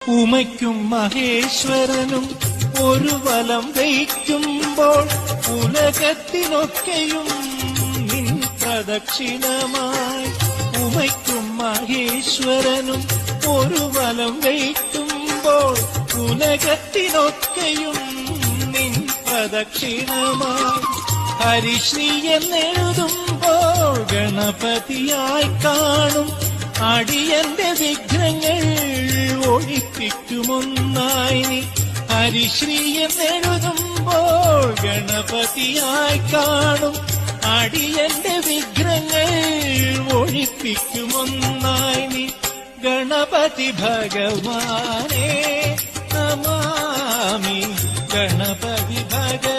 ഉമയ്ക്കും മഹേശ്വരനും ഒരു വലം വയ്ക്കുമ്പോൾ ഉലകത്തിനൊക്കെയും നിൻ പ്രദക്ഷിണമായി. ഉമയ്ക്കും മഹേശ്വരനും ഒരു വലം വയ്ക്കുമ്പോൾ ഉലകത്തിനൊക്കെയും നിൻ പ്രദക്ഷിണമായി. ഹരിശ്രീ എന്നെഴുതുമ്പോൾ ഗണപതിയായി കാണും അടിയന്റെ വിഘ്നങ്ങൾ ഒഴിപ്പിക്കുമൊന്നായി നീ. ഹരിശ്രീ എന്നെഴുതുമ്പോൾ ഗണപതിയായി കാണും അടിയന്റെ വിഘ്നങ്ങൾ ഒഴിപ്പിക്കുമൊന്നായി നീ. ഗണപതി ഭഗവാനേ നമാമി, ഗണപതി ഭഗവാനേ